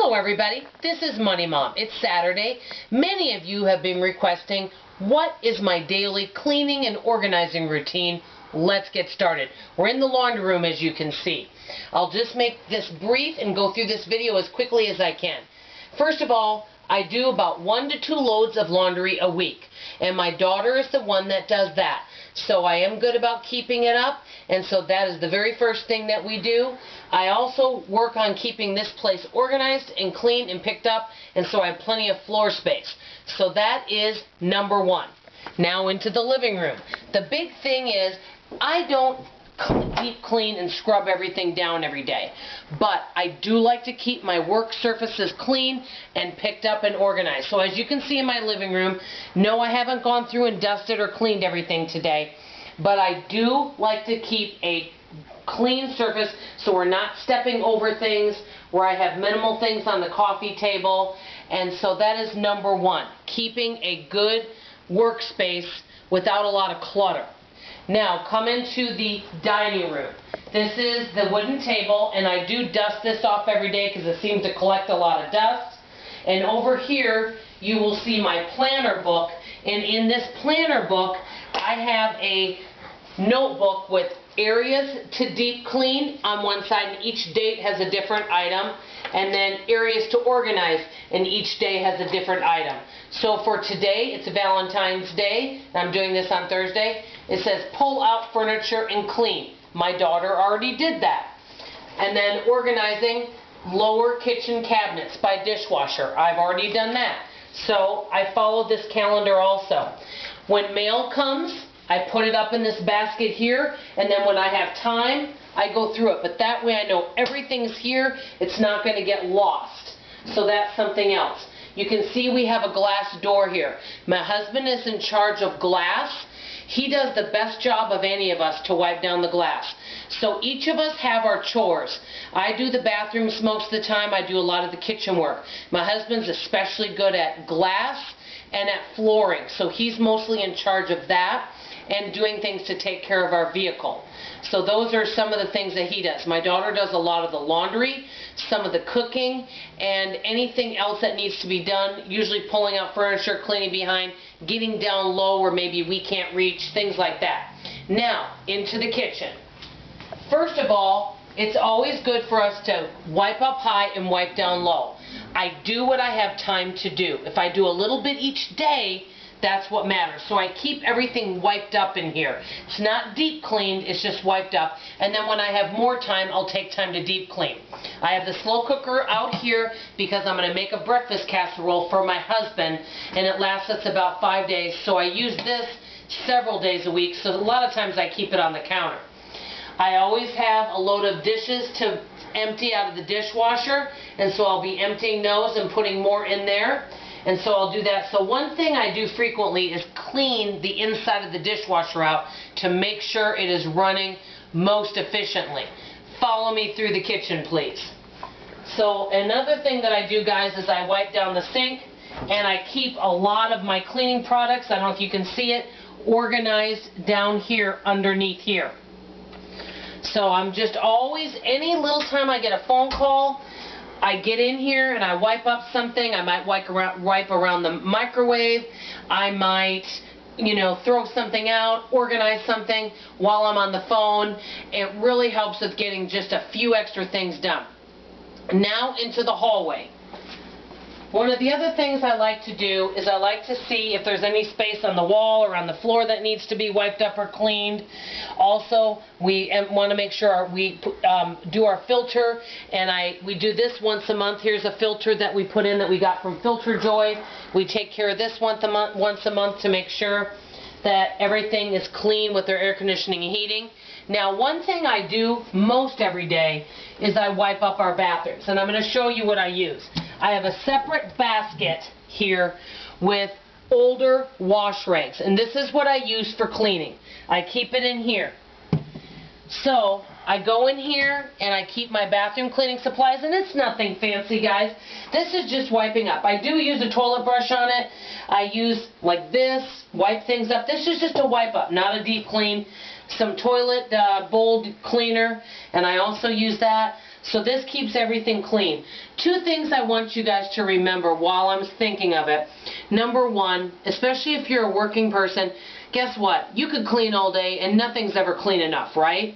Hello everybody, this is Money Mom. It's Saturday. Many of you have been requesting, what is my daily cleaning and organizing routine? Let's get started. We're in the laundry room, as you can see. I'll just make this brief and go through this video as quickly as I can. First of all, I do about 1 to 2 loads of laundry a week, and my daughter is the one that does that. So I am good about keeping it up, and so that is the very first thing that we do. I also work on keeping this place organized and clean and picked up, and so I have plenty of floor space. So that is number one. Now into the living room. The big thing is, I don't deep clean and scrub everything down every day, but I do like to keep my work surfaces clean and picked up and organized. So as you can see in my living room, no, I haven't gone through and dusted or cleaned everything today, but I do like to keep a clean surface so we're not stepping over things, where I have minimal things on the coffee table. And so that is number one, keeping a good workspace without a lot of clutter. Now, come into the dining room. This is the wooden table, and I do dust this off every day because it seems to collect a lot of dust. And over here, you will see my planner book, and in this planner book, I have a notebook with areas to deep clean on one side, and each date has a different item, and then areas to organize, and each day has a different item. So for today, it's Valentine's Day, and I'm doing this on Thursday. It says pull out furniture and clean. My daughter already did that. And then organizing lower kitchen cabinets by dishwasher. I've already done that. So I follow this calendar also. When mail comes, I put it up in this basket here, and then when I have time, I go through it. But that way I know everything's here. It's not going to get lost. So that's something else. You can see we have a glass door here. My husband is in charge of glass. He does the best job of any of us to wipe down the glass. So each of us have our chores. I do the bathrooms most of the time. I do a lot of the kitchen work. My husband's especially good at glass and at flooring. So he's mostly in charge of that and doing things to take care of our vehicle. So those are some of the things that he does. My daughter does a lot of the laundry, some of the cooking, and anything else that needs to be done, usually pulling out furniture, cleaning behind, getting down low where maybe we can't reach, things like that. Now, into the kitchen. First of all, it's always good for us to wipe up high and wipe down low. I do what I have time to do. If I do a little bit each day, that's what matters. So I keep everything wiped up in here. It's not deep cleaned, it's just wiped up. And then when I have more time, I'll take time to deep clean. I have the slow cooker out here because I'm going to make a breakfast casserole for my husband, and it lasts us about 5 days. So I use this several days a week, so a lot of times I keep it on the counter. I always have a load of dishes to empty out of the dishwasher, and so I'll be emptying those and putting more in there. And so I'll do that. So one thing I do frequently is clean the inside of the dishwasher out to make sure it is running most efficiently. Follow me through the kitchen, please. So another thing that I do, guys, is I wipe down the sink, and I keep a lot of my cleaning products, I don't know if you can see it, organized down here underneath here. So I'm just always, any little time I get a phone call, I get in here and I wipe up something. I might wipe around the microwave. I might, throw something out, organize something while I'm on the phone. It really helps with getting just a few extra things done. Now into the hallway. One of the other things I like to do is I like to see if there's any space on the wall or on the floor that needs to be wiped up or cleaned. Also, we want to make sure we do our filter, and we do this once a month. Here's a filter that we put in that we got from Filter Joy. We take care of this once a month to make sure that everything is clean with their air conditioning and heating. Now, one thing I do most every day is I wipe up our bathrooms, and I'm going to show you what I use. I have a separate basket here with older wash rags, and this is what I use for cleaning. I keep it in here. So I go in here and I keep my bathroom cleaning supplies, and it's nothing fancy, guys. This is just wiping up. I do use a toilet brush on it. I use like this, wipe things up. This is just a wipe up, not a deep clean. Some toilet bowl cleaner, and I also use that. So this keeps everything clean. Two things I want you guys to remember while I'm thinking of it. Number one, especially if you're a working person, guess what? You could clean all day and nothing's ever clean enough, right?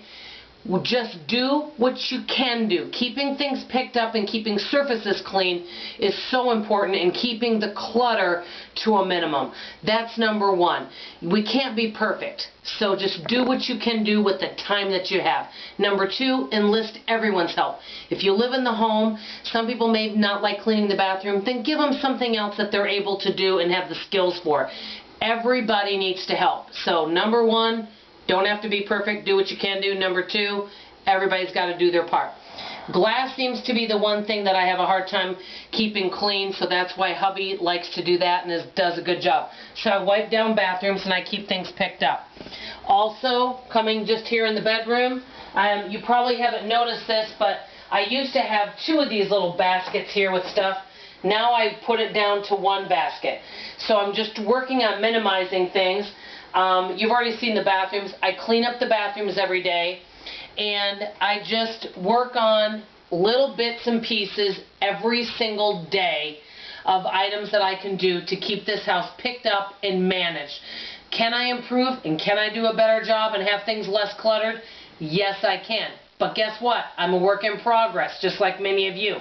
Just do what you can do. Keeping things picked up and keeping surfaces clean is so important, and keeping the clutter to a minimum. That's number one. We can't be perfect, so just do what you can do with the time that you have. Number two, enlist everyone's help. If you live in the home, some people may not like cleaning the bathroom, then give them something else that they're able to do and have the skills for. Everybody needs to help. So number one, don't have to be perfect. Do what you can do. Number two, everybody's got to do their part. Glass seems to be the one thing that I have a hard time keeping clean, so that's why hubby likes to do that and does a good job. So I wipe down bathrooms and I keep things picked up. Also, coming just here in the bedroom, you probably haven't noticed this, but I used to have two of these little baskets here with stuff. Now I put it down to one basket. So I'm just working on minimizing things. You've already seen the bathrooms. I clean up the bathrooms every day, and I just work on little bits and pieces every single day of items that I can do to keep this house picked up and managed. Can I improve and can I do a better job and have things less cluttered? Yes, I can. But guess what? I'm a work in progress, just like many of you.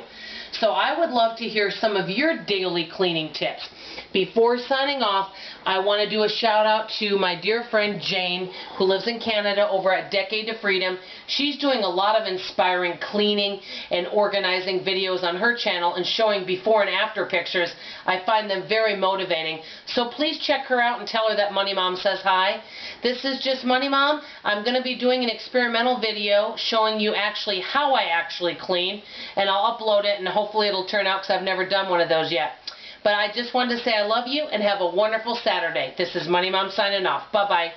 So I would love to hear some of your daily cleaning tips. Before signing off, I want to do a shout out to my dear friend Jane, who lives in Canada, over at Decade to Freedom. She's doing a lot of inspiring cleaning and organizing videos on her channel and showing before and after pictures. I find them very motivating. So please check her out and tell her that Money Mom says hi. This is just Money Mom. I'm going to be doing an experimental video showing you actually how I actually clean, and I'll upload it and hopefully it'll turn out, because I've never done one of those yet. But I just wanted to say I love you and have a wonderful Saturday. This is Money Mom signing off. Bye-bye.